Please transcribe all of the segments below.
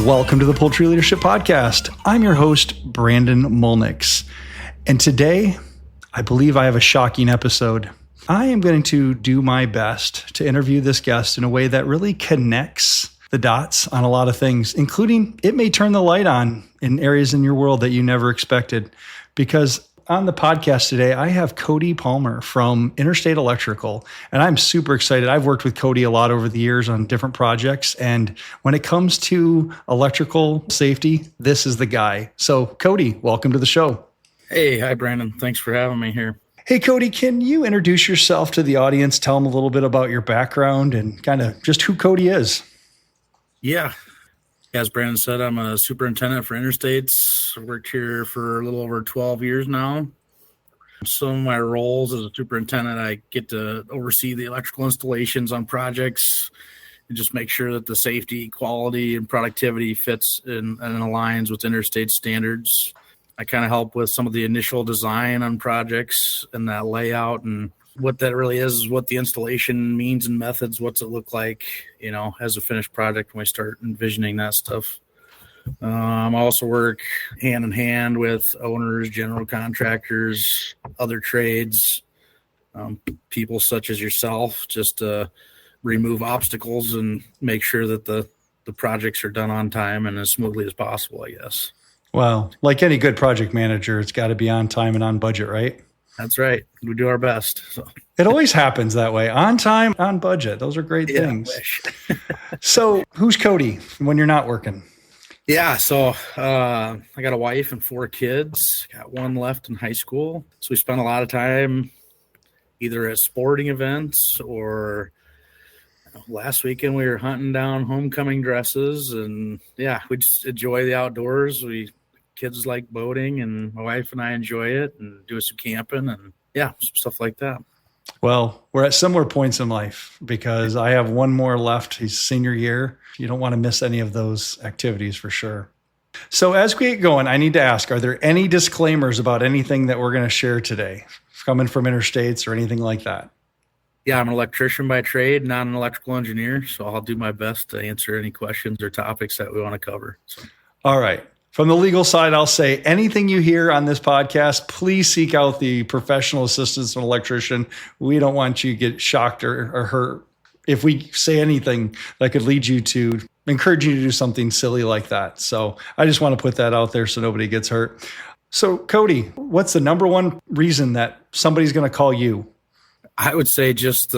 Welcome to the Poultry Leadership Podcast. I'm your host, Brandon Mulnix. And today, I believe I have a shocking episode. I am going to do my best to interview this guest in a way that really connects the dots on a lot of things, including it may turn the light on in areas in your world that you never expected. Because on the podcast today, I have Cody Pommer from Interstate Electrical, and I'm super excited. I've worked with Cody a lot over the years on different projects, and when it comes to electrical safety, this is the guy. So Cody, welcome to the show. Hey, hi Brandon. Thanks for having me here. Hey Cody, can you introduce yourself to the audience, tell them a little bit about your background and kind of just who Cody is? Yeah. As Brandon said, I'm a superintendent for Interstates. I've worked here for a little over 12 years now. Some of my roles as a superintendent, I get to oversee the electrical installations on projects and just make sure that the safety, quality, and productivity fits and aligns with Interstate standards. I kind of help with some of the initial design on projects and that layout, and what that really is what the installation means and methods. What's it look like, as a finished project when we start envisioning that stuff. I also work hand in hand with owners, general contractors, other trades, people such as yourself, just to remove obstacles and make sure that the projects are done on time and as smoothly as possible, I guess. Well, like any good project manager, it's got to be on time and on budget, right? That's right. We do our best. So. It always happens that way. On time, on budget. Those are great things. So who's Cody when you're not working? Yeah. So I got a wife and 4 kids. Got one left in high school. So we spend a lot of time either at sporting events or last weekend we were hunting down homecoming dresses. And yeah, we just enjoy the outdoors. Kids like boating, and my wife and I enjoy it and do some camping and stuff like that. Well, we're at similar points in life because I have one more left. He's senior year. You don't want to miss any of those activities for sure. So as we get going, I need to ask, are there any disclaimers about anything that we're going to share today coming from Interstates or anything like that? Yeah, I'm an electrician by trade, not an electrical engineer. So I'll do my best to answer any questions or topics that we want to cover. So. All right. From the legal side, I'll say anything you hear on this podcast, please seek out the professional assistance of an electrician. We don't want you to get shocked or hurt if we say anything that could lead you to encourage you to do something silly like that. So I just want to put that out there so nobody gets hurt. So Cody, what's the number one reason that somebody's going to call you? I would say just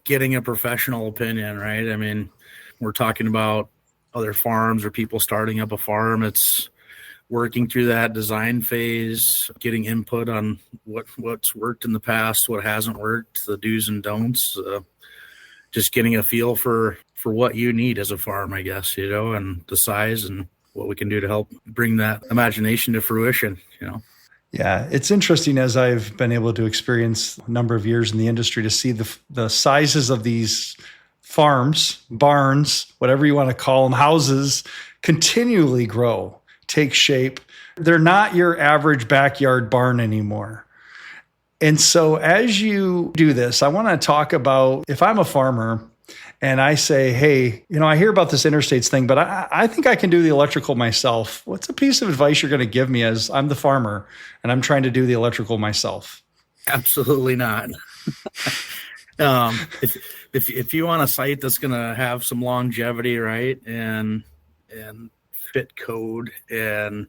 getting a professional opinion, right? I mean, we're talking about other farms or people starting up a farm. It's working through that design phase, getting input on what's worked in the past, what hasn't worked, the do's and don'ts, just getting a feel for what you need as a farm, I guess, and the size and what we can do to help bring that imagination to fruition, Yeah, it's interesting as I've been able to experience a number of years in the industry to see the sizes of these farms, barns, whatever you want to call them, houses continually grow, take shape. They're not your average backyard barn anymore. And so as you do this, I want to talk about if I'm a farmer and I say, hey, I hear about this Interstates thing, but I think I can do the electrical myself. What's a piece of advice you're going to give me as I'm the farmer and I'm trying to do the electrical myself? Absolutely not. If you want a site that's going to have some longevity, right, and fit code, and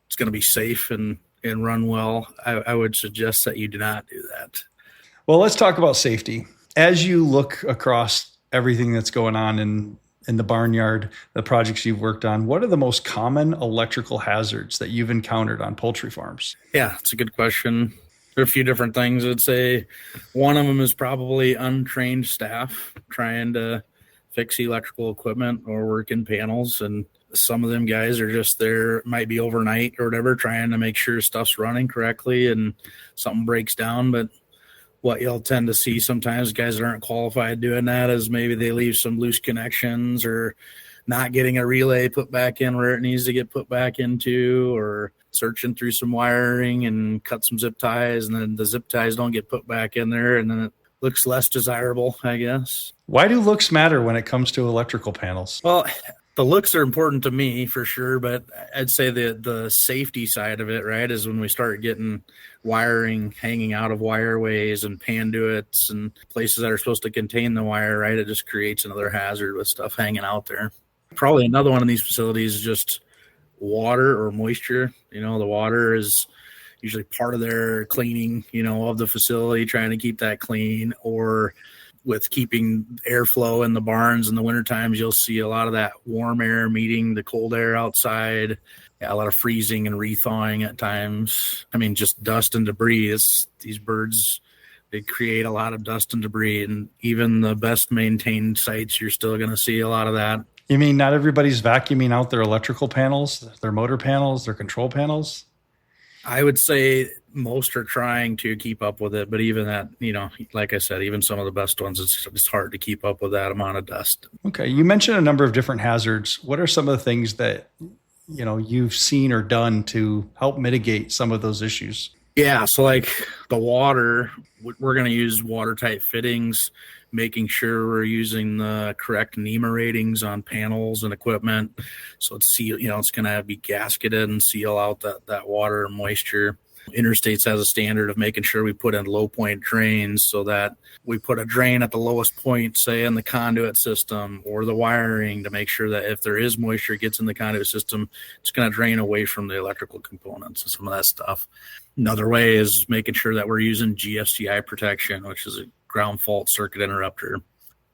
it's going to be safe and run well, I would suggest that you do not do that. Well, let's talk about safety. As you look across everything that's going on in the barnyard, the projects you've worked on, what are the most common electrical hazards that you've encountered on poultry farms? Yeah, it's a good question. There are a few different things. I'd say one of them is probably untrained staff trying to fix electrical equipment or work in panels. And some of them guys are just there, might be overnight or whatever, trying to make sure stuff's running correctly and something breaks down. But what you'll tend to see sometimes, guys that aren't qualified doing that, is maybe they leave some loose connections or not getting a relay put back in where it needs to get put back into, or searching through some wiring and cut some zip ties, and then the zip ties don't get put back in there, and then it looks less desirable, I guess. Why do looks matter when it comes to electrical panels? Well, The looks are important to me for sure, but I'd say the safety side of it, right, is when we start getting wiring hanging out of wireways and panduits and places that are supposed to contain the wire, right? It just creates another hazard with stuff hanging out there. Probably another one of these facilities is just water or moisture. The water is usually part of their cleaning, of the facility, trying to keep that clean, or with keeping airflow in the barns in the winter times, you'll see a lot of that warm air meeting the cold air outside. Yeah, a lot of freezing and re-thawing at times. I mean, just dust and debris. These birds, they create a lot of dust and debris, and even the best maintained sites, you're still going to see a lot of that. You mean not everybody's vacuuming out their electrical panels, their motor panels, their control panels? I would say most are trying to keep up with it, but even that, like I said, even some of the best ones, it's hard to keep up with that amount of dust. Okay. You mentioned a number of different hazards. What are some of the things that, you've seen or done to help mitigate some of those issues? Yeah. So like the water, we're going to use watertight fittings, making sure we're using the correct NEMA ratings on panels and equipment. So it's it's going to be gasketed and seal out that water and moisture. Interstates has a standard of making sure we put in low point drains, so that we put a drain at the lowest point, say in the conduit system or the wiring, to make sure that if there is moisture it gets in the conduit system, it's going to drain away from the electrical components and some of that stuff. Another way is making sure that we're using GFCI protection, which is a ground fault circuit interrupter.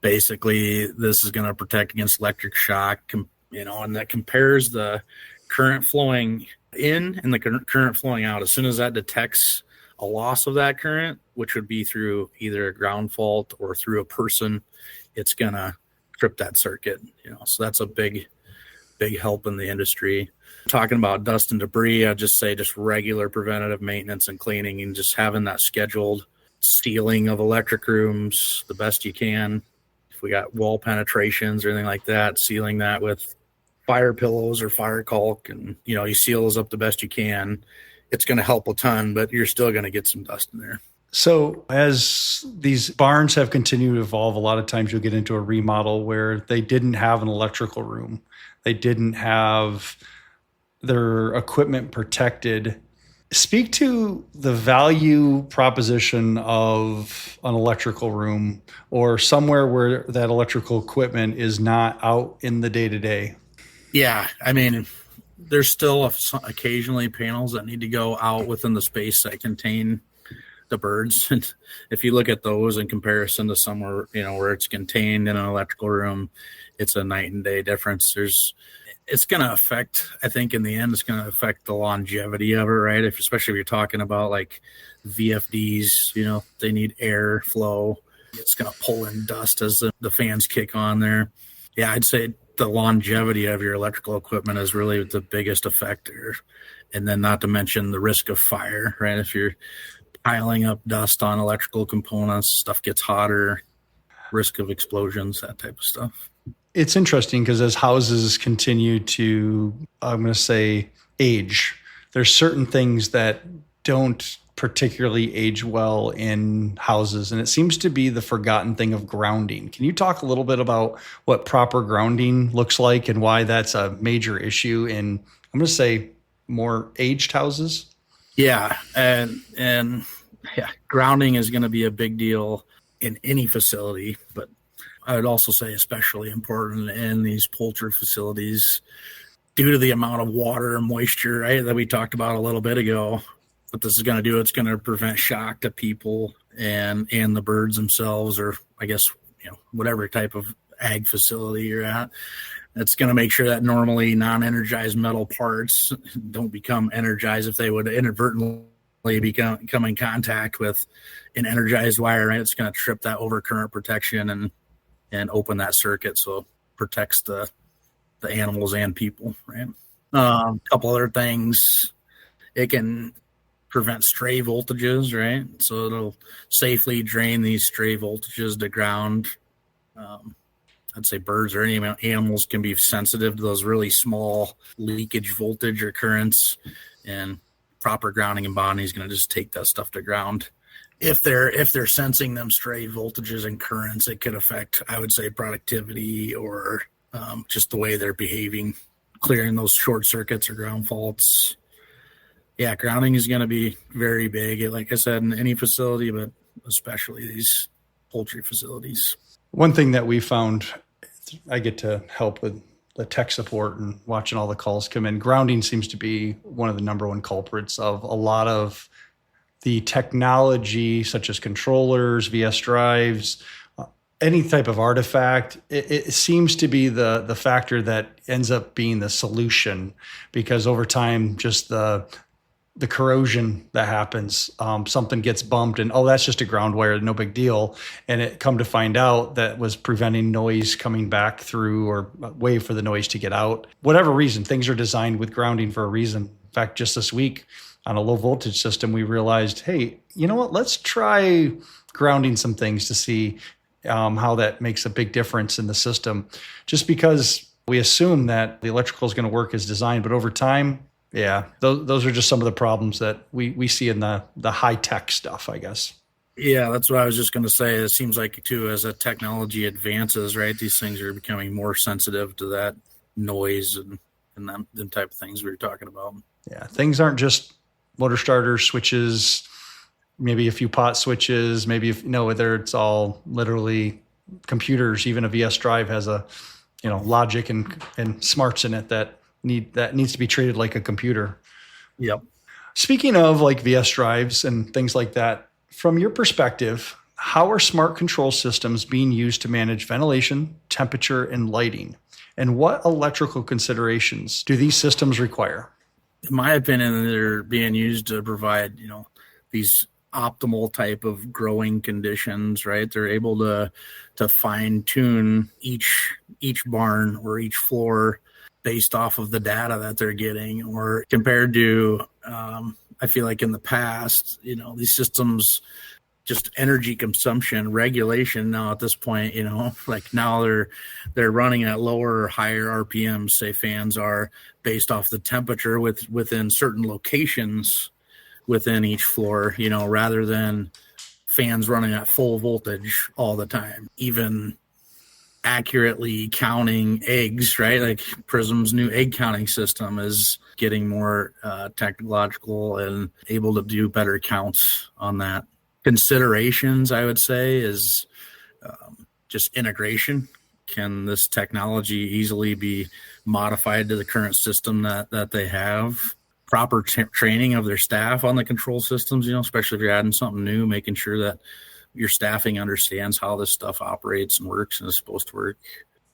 Basically, this is going to protect against electric shock, and that compares the current flowing in and the current flowing out. As soon as that detects a loss of that current, which would be through either a ground fault or through a person, it's going to trip that circuit. So that's a big help in the industry. Talking about dust and debris, I'd just say just regular preventative maintenance and cleaning, and just having that scheduled sealing of electric rooms the best you can. If we got wall penetrations or anything like that, sealing that with fire pillows or fire caulk, and you seal those up the best you can. It's going to help a ton, but you're still going to get some dust in there. So as these barns have continued to evolve, a lot of times you'll get into a remodel where they didn't have an electrical room. They didn't have their equipment protected. Speak to the value proposition of an electrical room or somewhere where that electrical equipment is not out in the day-to-day. Yeah, I mean, there's still occasionally panels that need to go out within the space that contain the birds. And if you look at those in comparison to somewhere, where it's contained in an electrical room, it's a night and day difference. It's going to affect, I think in the end, it's going to affect the longevity of it, right? Especially if you're talking about like VFDs, they need air flow. It's going to pull in dust as the fans kick on there. Yeah, I'd say the longevity of your electrical equipment is really the biggest effector. And then not to mention the risk of fire, right? If you're piling up dust on electrical components, stuff gets hotter, risk of explosions, that type of stuff. It's interesting because as houses continue to, I'm going to say, age, there's certain things that don't particularly age well in houses. And it seems to be the forgotten thing of grounding. Can you talk a little bit about what proper grounding looks like and why that's a major issue in, I'm going to say, more aged houses? Yeah. And yeah, grounding is going to be a big deal in any facility, but I would also say especially important in these poultry facilities due to the amount of water and moisture, right, that we talked about a little bit ago. What this is going to do, it's going to prevent shock to people and the birds themselves, or I guess, whatever type of ag facility you're at. It's going to make sure that normally non-energized metal parts don't become energized if they would inadvertently come in contact with an energized wire, right? It's going to trip that overcurrent protection and open that circuit, so it protects the animals and people, right? A couple other things. It can prevent stray voltages, right? So it'll safely drain these stray voltages to ground. I'd say birds or any animals can be sensitive to those really small leakage voltage or currents, and proper grounding and bonding is going to just take that stuff to ground. If they're sensing them stray voltages and currents, it could affect, I would say, productivity or just the way they're behaving, clearing those short circuits or ground faults. Yeah, grounding is going to be very big, like I said, in any facility, but especially these poultry facilities. One thing that we found, I get to help with the tech support and watching all the calls come in. Grounding seems to be one of the number one culprits of a lot of the technology, such as controllers, VS drives, any type of artifact. It seems to be the factor that ends up being the solution, because over time, just the corrosion that happens, something gets bumped and, oh, that's just a ground wire, no big deal. And it come to find out that was preventing noise coming back through, or way for the noise to get out. Whatever reason, things are designed with grounding for a reason. In fact, just this week on a low voltage system, we realized, hey, you know what, let's try grounding some things to see how that makes a big difference in the system. Just because we assume that the electrical is going to work as designed, but over time, yeah, those are just some of the problems that we see in the high tech stuff, I guess. Yeah, that's what I was just going to say. It seems like, too, as the technology advances, right, these things are becoming more sensitive to that noise and them type of things we were talking about. Yeah, things aren't just motor starters, switches, maybe a few pot switches, maybe whether it's all literally computers. Even a VS drive has a logic and smarts in it that needs to be treated like a computer. Yep. Speaking of like VS drives and things like that, from your perspective, how are smart control systems being used to manage ventilation, temperature, and lighting? And what electrical considerations do these systems require? In my opinion, they're being used to provide, these optimal type of growing conditions, right? They're able to fine tune each barn or each floor based off of the data that they're getting, or compared to, I feel like in the past, these systems, just energy consumption regulation now at this point, like now they're running at lower or higher RPMs, say fans are, based off the temperature within certain locations within each floor, rather than fans running at full voltage all the time. Even accurately counting eggs, right? Like Prism's new egg counting system is getting more technological and able to do better counts on that. Considerations, I would say, is just integration. Can this technology easily be modified to the current system that they have? Proper training of their staff on the control systems, especially if you're adding something new, making sure that your staffing understands how this stuff operates and works and is supposed to work.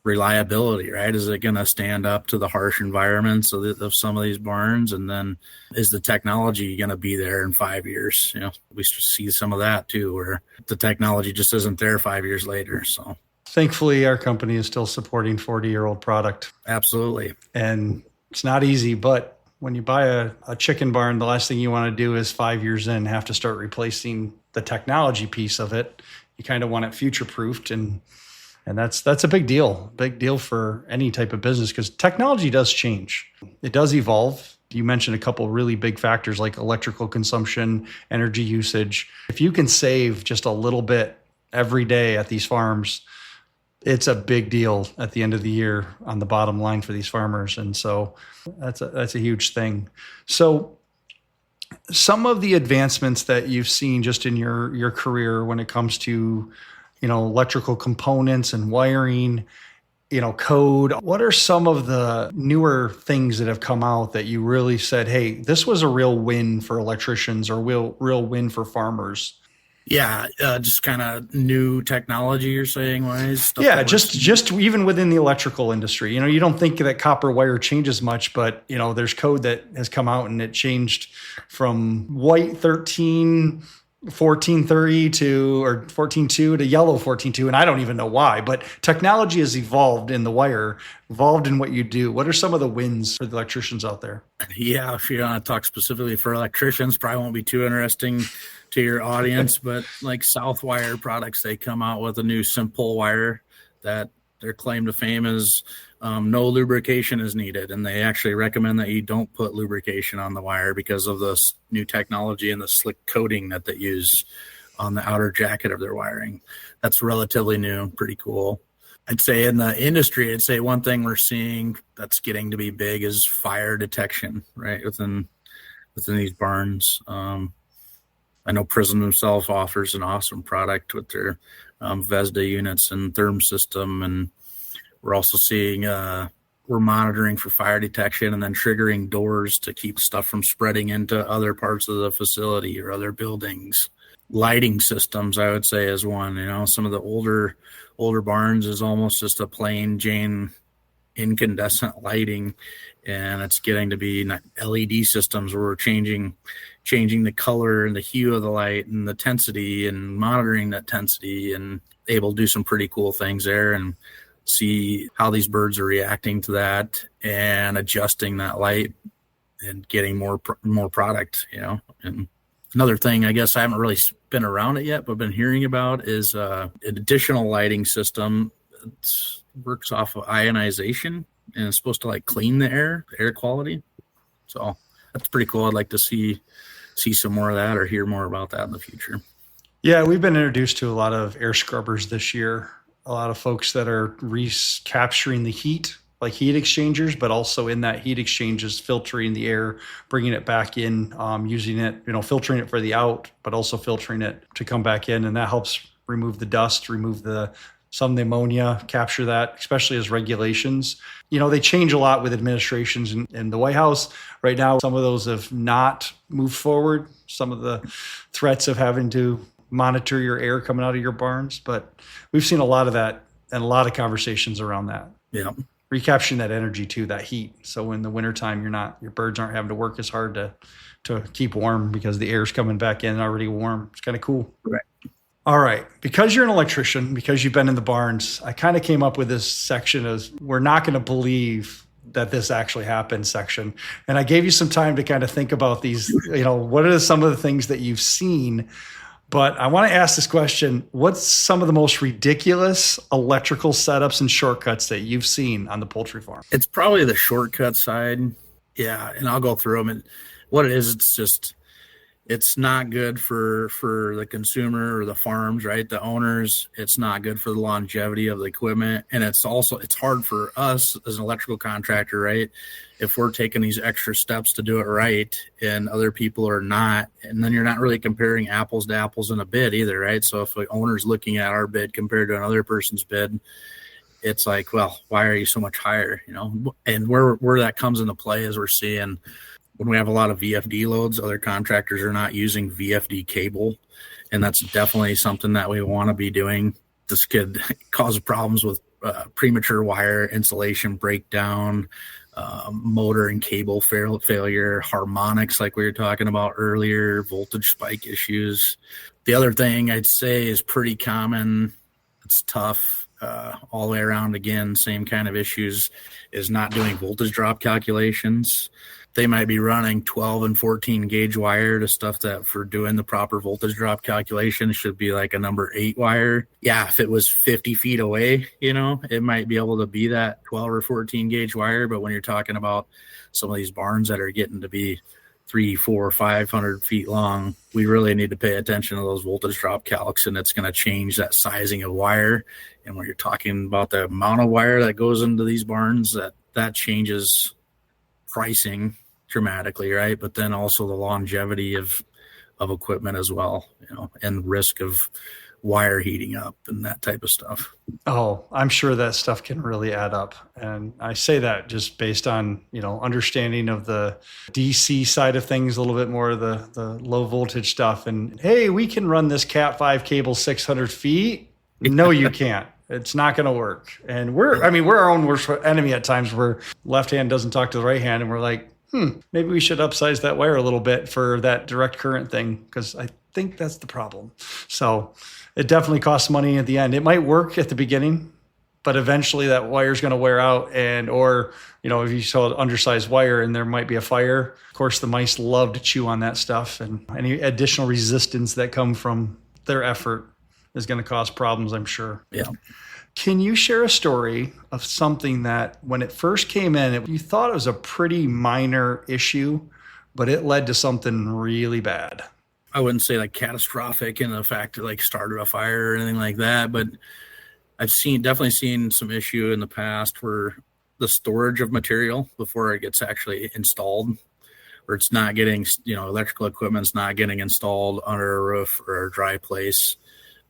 Reliability, right? Is it going to stand up to the harsh environments of some of these barns? And then is the technology going to be there in 5 years? We see some of that too, where the technology just isn't there 5 years later. So thankfully, our company is still supporting 40-year-old product. Absolutely. And it's not easy, but when you buy a chicken barn, the last thing you want to do is 5 years in have to start replacing the technology piece of it. You kind of want it future-proofed, and that's a big deal for any type of business, because technology does change. It does evolve. You mentioned a couple of really big factors like electrical consumption, energy usage. If you can save just a little bit every day at these farms, it's a big deal at the end of the year on the bottom line for these farmers. And so that's a huge thing. So some of the advancements that you've seen just in your career when it comes to, electrical components and wiring, code, what are some of the newer things that have come out that you really said, hey, this was a real win for electricians or real win for farmers? Yeah, just kind of new technology, you're saying, wise? Yeah, just even within the electrical industry. You don't think that copper wire changes much, but, there's code that has come out and it changed from white 1430 to, or 14.2 to yellow 14.2, and I don't even know why, but technology has evolved in the wire, evolved in what you do. What are some of the wins for the electricians out there? Yeah, if you want to talk specifically for electricians, probably won't be too interesting to your audience, but like Southwire products, they come out with a new simple wire that their claim to fame is no lubrication is needed. And they actually recommend that you don't put lubrication on the wire because of this new technology and the slick coating that they use on the outer jacket of their wiring. That's relatively new, pretty cool. I'd say in the industry, I'd say one thing we're seeing that's getting to be big is fire detection, right? Within these barns. I know Prism himself offers an awesome product with their Vesda units and therm system. And we're also seeing, we're monitoring for fire detection and then triggering doors to keep stuff from spreading into other parts of the facility or other buildings. Lighting systems, I would say, is one. Some of the older barns is almost just a plain Jane incandescent lighting, and it's getting to be LED systems where we're changing the color and the hue of the light and the tensity and monitoring that tensity, and able to do some pretty cool things there and see how these birds are reacting to that and adjusting that light and getting more product, And another thing, I guess I haven't really been around it yet, but been hearing about is an additional lighting system. It works off of ionization, and it's supposed to clean the air quality. So that's pretty cool. I'd like to see some more of that or hear more about that in the future. Yeah, we've been introduced to a lot of air scrubbers this year. A lot of folks that are recapturing the heat, like heat exchangers, but also in that heat exchanges, filtering the air, bringing it back in, using it, filtering it for the out, but also filtering it to come back in. And that helps remove the dust, remove some of the ammonia, capture that, especially as regulations. They change a lot with administrations in the White House. Right now, some of those have not moved forward. Some of the threats of having to monitor your air coming out of your barns. But we've seen a lot of that and a lot of conversations around that. Yeah. Recapturing that energy too, that heat. So in the wintertime, your birds aren't having to work as hard to keep warm because the air's coming back in already warm. It's kind of cool. Right. All right. Because you're an electrician, because you've been in the barns, I kind of came up with this section as we're not going to believe that this actually happened section. And I gave you some time to kind of think about these, what are some of the things that you've seen? But I want to ask this question. What's some of the most ridiculous electrical setups and shortcuts that you've seen on the poultry farm? It's probably the shortcut side. Yeah. And I'll go through them. And what it is, it's not good for the consumer or the farms, right? The owners. It's not good for the longevity of the equipment. And it's hard for us as an electrical contractor, right? If we're taking these extra steps to do it right and other people are not, and then you're not really comparing apples to apples in a bid either, right? So if the owner's looking at our bid compared to another person's bid, it's like, well, why are you so much higher? And where that comes into play is we're seeing when we have a lot of VFD loads, other contractors are not using VFD cable. And that's definitely something that we want to be doing. This could cause problems with premature wire insulation breakdown, motor and cable failure, harmonics like we were talking about earlier, voltage spike issues. The other thing I'd say is pretty common, it's tough all the way around, again, same kind of issues, is not doing voltage drop calculations. They might be running 12 and 14 gauge wire to stuff that for doing the proper voltage drop calculation should be like a number 8 wire. Yeah, if it was 50 feet away, it might be able to be that 12 or 14 gauge wire. But when you're talking about some of these barns that are getting to be 300, 400, 500 feet long, we really need to pay attention to those voltage drop calcs, and it's going to change that sizing of wire. And when you're talking about the amount of wire that goes into these barns, that changes pricing dramatically, right? But then also the longevity of equipment as well, and risk of wire heating up and that type of stuff. Oh, I'm sure that stuff can really add up. And I say that just based on, understanding of the DC side of things, a little bit more of the low voltage stuff. And hey, we can run this Cat 5 cable 600 feet. No, you can't. It's not going to work. And we're our own worst enemy at times, where left hand doesn't talk to the right hand. And we're like, maybe we should upsize that wire a little bit for that direct current thing, because I think that's the problem. So it definitely costs money at the end. It might work at the beginning, but eventually that wire is going to wear out. Or if you saw an undersized wire and there might be a fire, of course, the mice love to chew on that stuff, and any additional resistance that come from their effort is going to cause problems, I'm sure. Yeah. Can you share a story of something that when it first came in, you thought it was a pretty minor issue, but it led to something really bad? I wouldn't say catastrophic in the fact that started a fire or anything like that, but I've definitely seen some issue in the past where the storage of material before it gets actually installed, where it's not getting, electrical equipment's not getting installed under a roof or a dry place.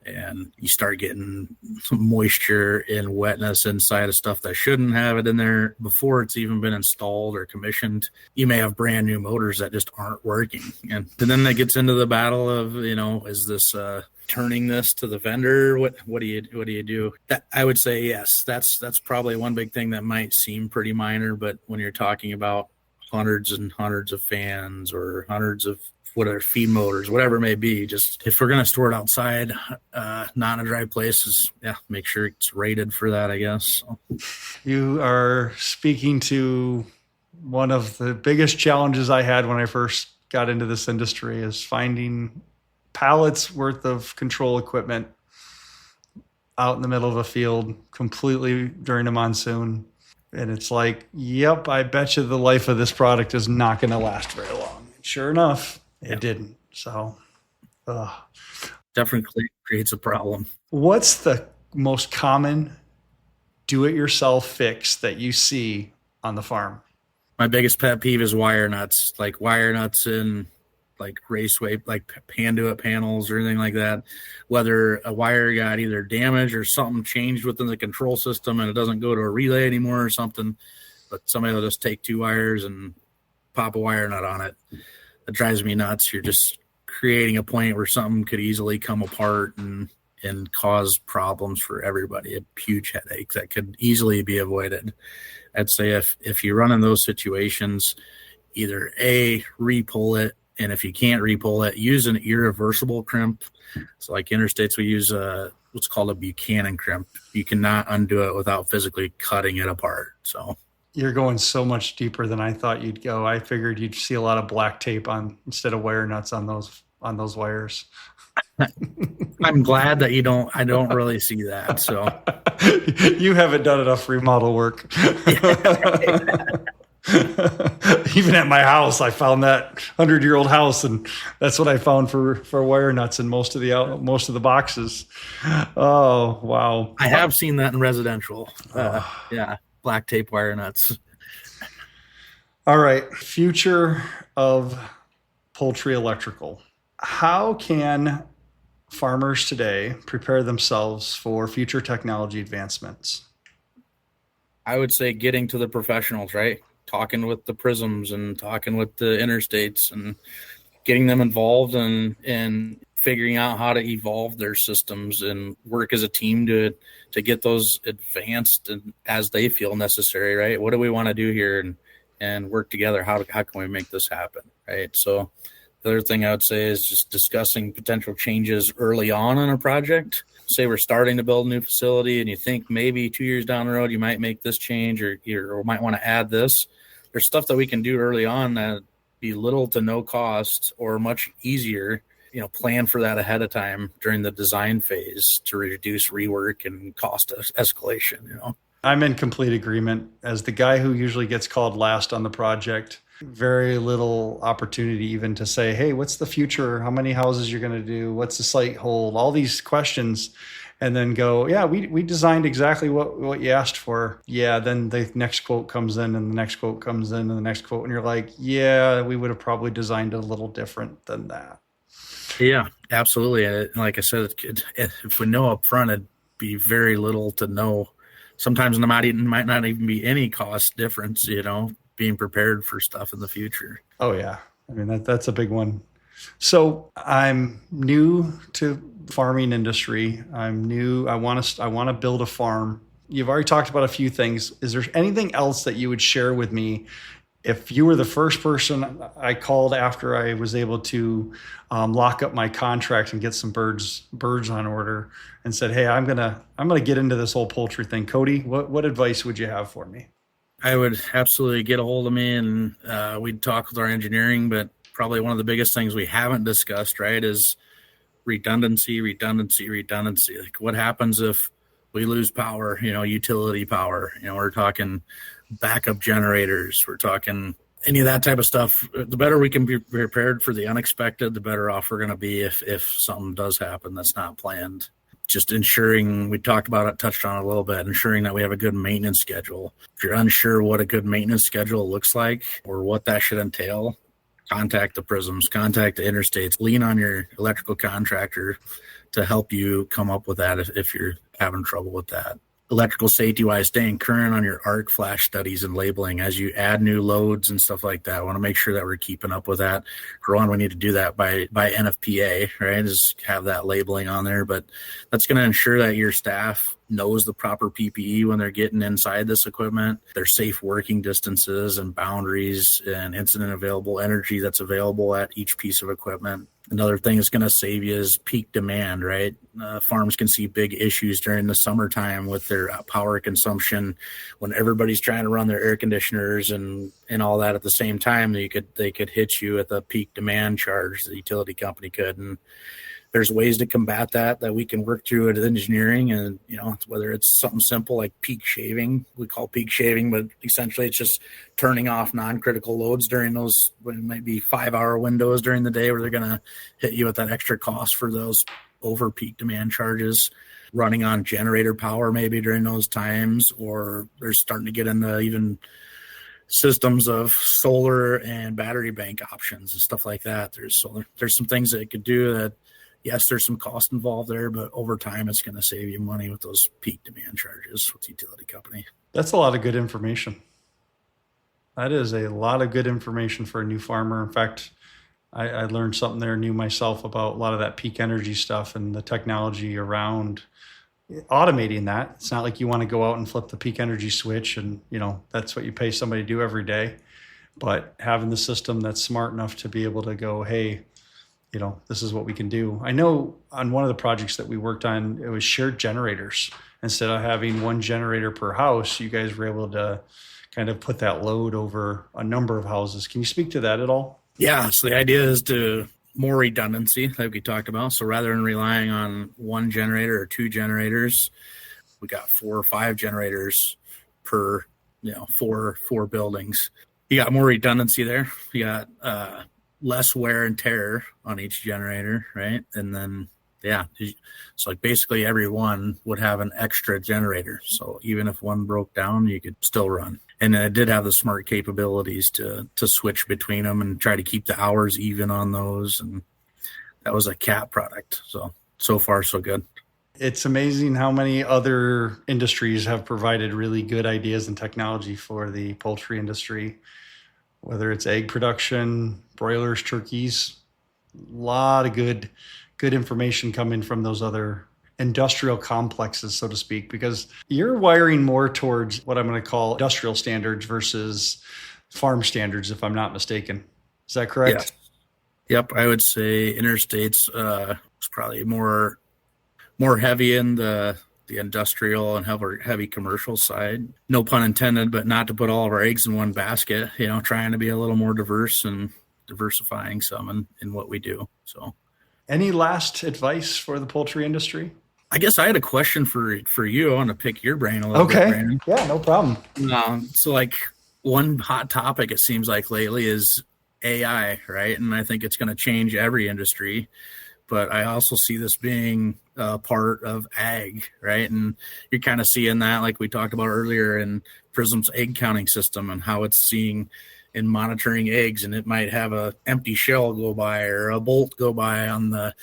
And you start getting some moisture and wetness inside of stuff that shouldn't have it in there before it's even been installed or commissioned. You may have brand new motors that just aren't working. And then that gets into the battle of, is this turning this to the vendor? What do you do? That, I would say, yes, that's probably one big thing that might seem pretty minor, but when you're talking about hundreds and hundreds of fans or hundreds of whatever feed motors, whatever it may be, just if we're going to store it outside, not in a dry place, make sure it's rated for that, I guess. So. You are speaking to one of the biggest challenges I had when I first got into this industry, is finding pallets worth of control equipment out in the middle of a field completely during a monsoon. And it's like, yep, I bet you the life of this product is not going to last very long. Sure enough, it didn't. So definitely creates a problem. What's the most common do-it-yourself fix that you see on the farm? My biggest pet peeve is wire nuts, like wire nuts in like raceway, like Panduit panels or anything like that. Whether a wire got either damaged or something changed within the control system and it doesn't go to a relay anymore or something, but somebody will just take 2 wires and pop a wire nut on it. That drives me nuts. You're just creating a point where something could easily come apart and cause problems for everybody. A huge headache that could easily be avoided. I'd say if you run in those situations, either re-pull it, and if you can't re-pull it, use an irreversible crimp. So like Interstates, we use what's called a Buchanan crimp. You cannot undo it without physically cutting it apart. So you're going so much deeper than I thought you'd go. I figured you'd see a lot of black tape on instead of wire nuts on those wires. I'm glad that I don't really see that. So you haven't done enough remodel work. Even at my house, I found that 100-year-old house, and that's what I found for wire nuts in most of the boxes. Oh, wow. I have seen that in residential. Black tape wire nuts. All right. Future of poultry electrical. How can farmers today prepare themselves for future technology advancements? I would say getting to the professionals, right? Talking with the Prisms and talking with the Interstates and getting them involved and figuring out how to evolve their systems and work as a team to get those advanced and as they feel necessary, right? What do we want to do here and work together? How can we make this happen, right? So the other thing I would say is just discussing potential changes early on in a project. Say we're starting to build a new facility and you think maybe 2 years down the road you might make this change or might want to add this. There's stuff that we can do early on that be little to no cost or much easier. Plan for that ahead of time during the design phase to reduce rework and cost escalation. I'm in complete agreement. As the guy who usually gets called last on the project, very little opportunity even to say, hey, what's the future? How many houses you're going to do? What's the site hold? All these questions. And then go, yeah, we designed exactly what you asked for. Yeah, then the next quote comes in and the next quote comes in and the next quote. And you're like, yeah, we would have probably designed it a little different than that. Yeah, absolutely. And like I said, if we know up front, it'd be very little to no. Sometimes there might not even be any cost difference, being prepared for stuff in the future. Oh, yeah. I mean, that's a big one. So I'm new to farming industry. I'm new. I want to build a farm. You've already talked about a few things. Is there anything else that you would share with me? If you were the first person I called after I was able to lock up my contract and get some birds on order and said, hey, I'm gonna get into this whole poultry thing. Cody, what advice would you have for me? I would absolutely get a hold of me and we'd talk with our engineering, but probably one of the biggest things we haven't discussed, right, is redundancy. Like what happens if we lose power, utility power, we're talking backup generators, we're talking any of that type of stuff. The better we can be prepared for the unexpected, the better off we're going to be if something does happen that's not planned. just ensuring, we talked about it, touched on it a little bit, ensuring that we have a good maintenance schedule. If you're unsure what a good maintenance schedule looks like or what that should entail, contact the Prisms, contact the Interstates, lean on your electrical contractor to help you come up with that if you're having trouble with that. Electrical safety wise, staying current on your arc flash studies and labeling as you add new loads and stuff like that. I want to make sure that we're keeping up with that. For one, we need to do that by NFPA, right? Just have that labeling on there, but that's going to ensure that your staff knows the proper PPE when they're getting inside this equipment, their safe working distances and boundaries and incident available energy that's available at each piece of equipment. Another thing that's going to save you is peak demand, right? Farms can see big issues during the summertime with their power consumption when everybody's trying to run their air conditioners and all that at the same time. They could hit you with a peak demand charge, the utility company could. And there's ways to combat that we can work through at engineering, and whether it's something simple like peak shaving, we call peak shaving, but essentially it's just turning off non-critical loads during those, what it might be 5-hour windows during the day where they're going to hit you with that extra cost for those over peak demand charges, running on generator power maybe during those times, or they're starting to get into even systems of solar and battery bank options and stuff like that. There's some things that it could do that, yes, there's some cost involved there, but over time, it's going to save you money with those peak demand charges with the utility company. That's a lot of good information. That is a lot of good information for a new farmer. In fact, I learned something there new myself about a lot of that peak energy stuff and the technology around automating that. It's not like you want to go out and flip the peak energy switch and, that's what you pay somebody to do every day. But having the system that's smart enough to be able to go, hey, this is what we can do. I know on one of the projects that we worked on, it was shared generators. Instead of having one generator per house, you guys were able to kind of put that load over a number of houses. Can you speak to that at all? Yeah. So the idea is to more redundancy, like we talked about. So rather than relying on one generator or two generators, we got 4 or 5 generators per, four buildings. You got more redundancy there. You got, less wear and tear on each generator, right? And then, so like basically every one would have an extra generator. So even if one broke down, you could still run. And it did have the smart capabilities to switch between them and try to keep the hours even on those. And that was a CAT product. So far, so good. It's amazing how many other industries have provided really good ideas and technology for the poultry industry. Whether it's egg production, broilers, turkeys, a lot of good information coming from those other industrial complexes, so to speak, because you're wiring more towards what I'm going to call industrial standards versus farm standards, if I'm not mistaken. Is that correct? Yeah. Yep. I would say Interstates is probably more heavy in the industrial and heavy commercial side. No pun intended, but not to put all of our eggs in one basket, trying to be a little more diverse and diversifying some in what we do. So any last advice for the poultry industry? I guess I had a question for you. I want to pick your brain a little bit, Brandon. Yeah, no problem. So like one hot topic it seems like lately is AI, right? And I think it's going to change every industry. But I also see this being a part of ag, right? And you're kind of seeing that, like we talked about earlier, in Prism's egg counting system and how it's seeing and monitoring eggs, and it might have a empty shell go by or a bolt go by on the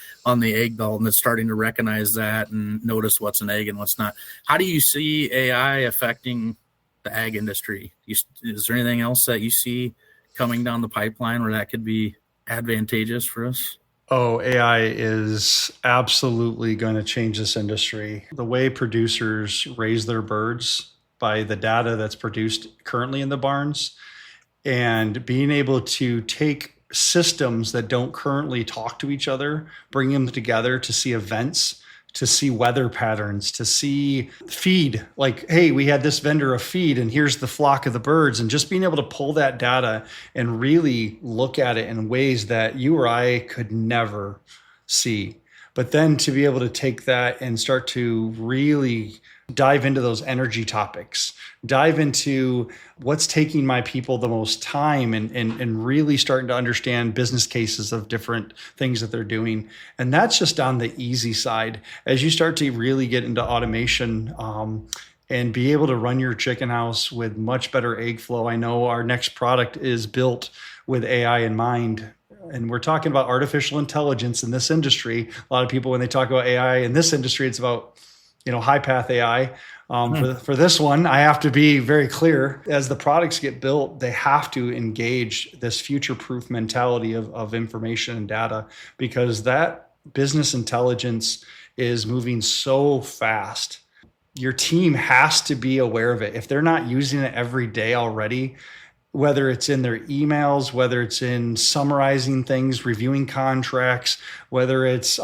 egg belt, and it's starting to recognize that and notice what's an egg and what's not. How do you see AI affecting the ag industry? Is there anything else that you see coming down the pipeline where that could be advantageous for us? Oh, AI is absolutely going to change this industry. The way producers raise their birds by the data that's produced currently in the barns, and being able to take systems that don't currently talk to each other, bring them together to see events, to see weather patterns, to see feed, like, hey, we had this vendor of feed and here's the flock of the birds, and just being able to pull that data and really look at it in ways that you or I could never see. But then to be able to take that and start to really dive into those energy topics, dive into what's taking my people the most time, and really starting to understand business cases of different things that they're doing. And that's just on the easy side. As you start to really get into automation, and be able to run your chicken house with much better egg flow. I know our next product is built with AI in mind. And we're talking about artificial intelligence in this industry. A lot of people, when they talk about AI in this industry, it's about, high path AI. For this one, I have to be very clear. As the products get built, they have to engage this future-proof mentality of information and data, because that business intelligence is moving so fast. Your team has to be aware of it. If they're not using it every day already, whether it's in their emails, whether it's in summarizing things, reviewing contracts, whether it's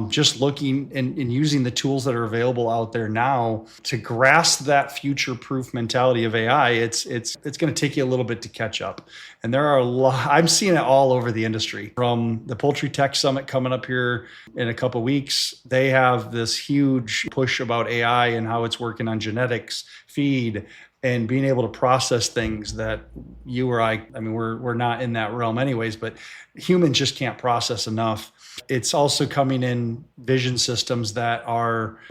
just looking and using the tools that are available out there now to grasp that future-proof mentality of AI, it's going to take you a little bit to catch up. And there are a lot. I'm seeing it all over the industry. From the Poultry Tech Summit coming up here in a couple of weeks, they have this huge push about AI and how it's working on genetics, feed, and being able to process things that you or I mean, we're not in that realm anyways, but humans just can't process enough. It's also coming in vision systems that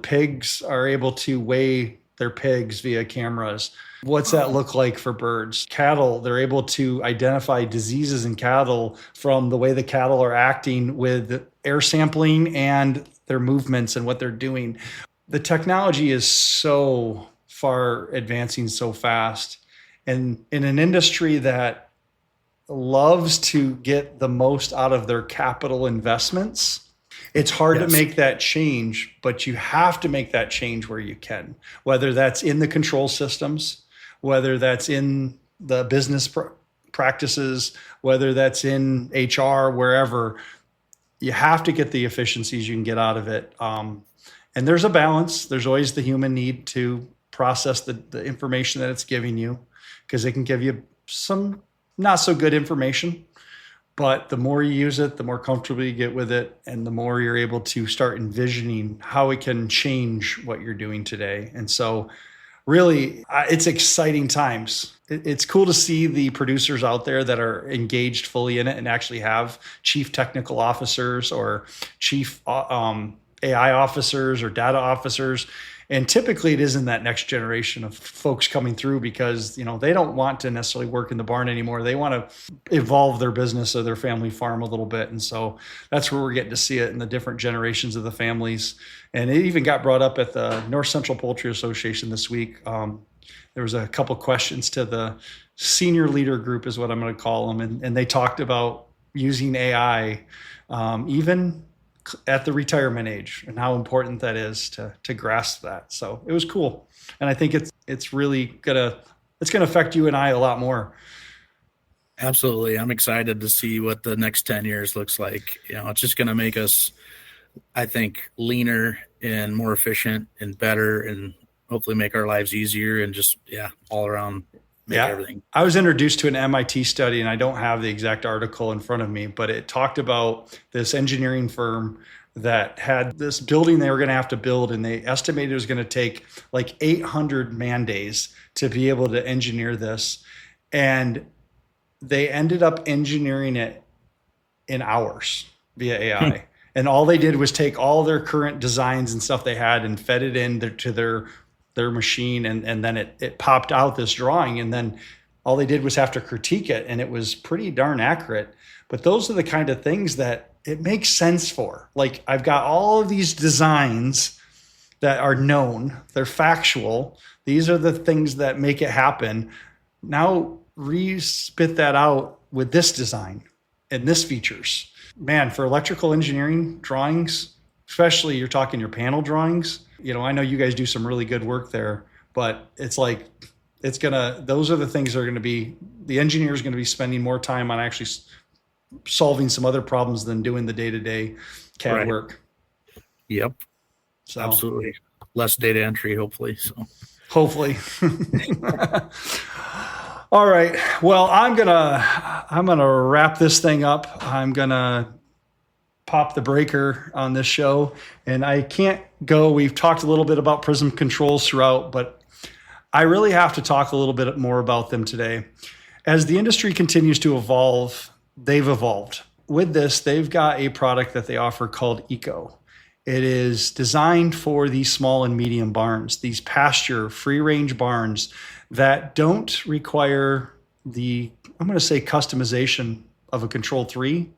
pigs are able to weigh their pigs via cameras. What's that look like for birds? Cattle, they're able to identify diseases in cattle from the way the cattle are acting with air sampling and their movements and what they're doing. The technology is so far advancing so fast. And in an industry that loves to get the most out of their capital investments, it's hard to make that change, but you have to make that change where you can, whether that's in the control systems, whether that's in the business practices, whether that's in HR, wherever. You have to get the efficiencies you can get out of it. And there's a balance. There's always the human need to process the information that it's giving you, because it can give you some not so good information. But the more you use it, the more comfortable you get with it, and the more you're able to start envisioning how it can change what you're doing today. And so really, it's exciting times. It's cool to see the producers out there that are engaged fully in it and actually have chief technical officers or chief AI officers or data officers. And typically it isn't that next generation of folks coming through, because, they don't want to necessarily work in the barn anymore. They want to evolve their business or their family farm a little bit. And so that's where we're getting to see it in the different generations of the families. And it even got brought up at the North Central Poultry Association this week. There was a couple questions to the senior leader group, is what I'm going to call them. And they talked about using AI, even at the retirement age, and how important that is to grasp that. So it was cool. And I think it's really gonna affect you and I a lot more. Absolutely. I'm excited to see what the next 10 years looks like. It's just going to make us, I think, leaner and more efficient and better, and hopefully make our lives easier, and just, all around everything. I was introduced to an MIT study, and I don't have the exact article in front of me, but it talked about this engineering firm that had this building they were going to have to build, and they estimated it was going to take like 800 man days to be able to engineer this. And they ended up engineering it in hours via AI. And all they did was take all their current designs and stuff they had and fed it into their machine, and then it popped out this drawing, and then all they did was have to critique it, and it was pretty darn accurate. But those are the kind of things that it makes sense for. Like, I've got all of these designs that are known, they're factual, these are the things that make it happen. Now re-spit that out with this design and this features. Man, for electrical engineering drawings, especially you're talking your panel drawings, I know you guys do some really good work there, but it's like, those are the things that are going to be, the engineer is going to be spending more time on actually solving some other problems than doing the day-to-day CAD work. Yep. So, absolutely. Less data entry, hopefully. So hopefully. All right. Well, I'm gonna wrap this thing up. I'm gonna pop the breaker on this show, and I can't go. We've talked a little bit about Prism controls throughout, but I really have to talk a little bit more about them today. As the industry continues to evolve, they've evolved. With this, they've got a product that they offer called Eco. It is designed for these small and medium barns, these pasture, free-range barns that don't require the, I'm going to say, customization of a Control 3,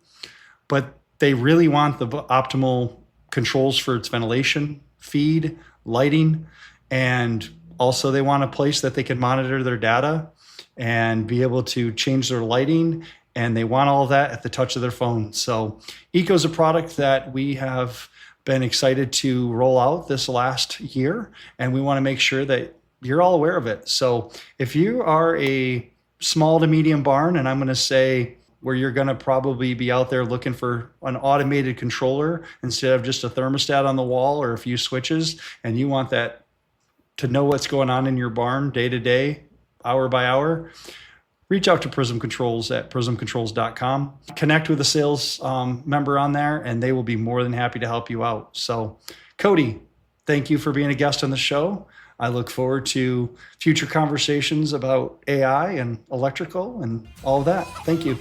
but they really want the optimal controls for its ventilation, feed, lighting, and also they want a place that they can monitor their data and be able to change their lighting, and they want all of that at the touch of their phone. So Eco is a product that we have been excited to roll out this last year, and we want to make sure that you're all aware of it. So if you are a small to medium barn, and I'm going to say where you're going to probably be out there looking for an automated controller instead of just a thermostat on the wall or a few switches, and you want that to know what's going on in your barn day to day, hour by hour, reach out to Prism Controls at prismcontrols.com. Connect with a sales member on there, and they will be more than happy to help you out. So, Cody, thank you for being a guest on the show. I look forward to future conversations about AI and electrical and all of that. Thank you.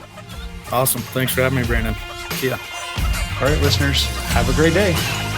Awesome. Thanks for having me, Brandon. See ya. All right, listeners, have a great day.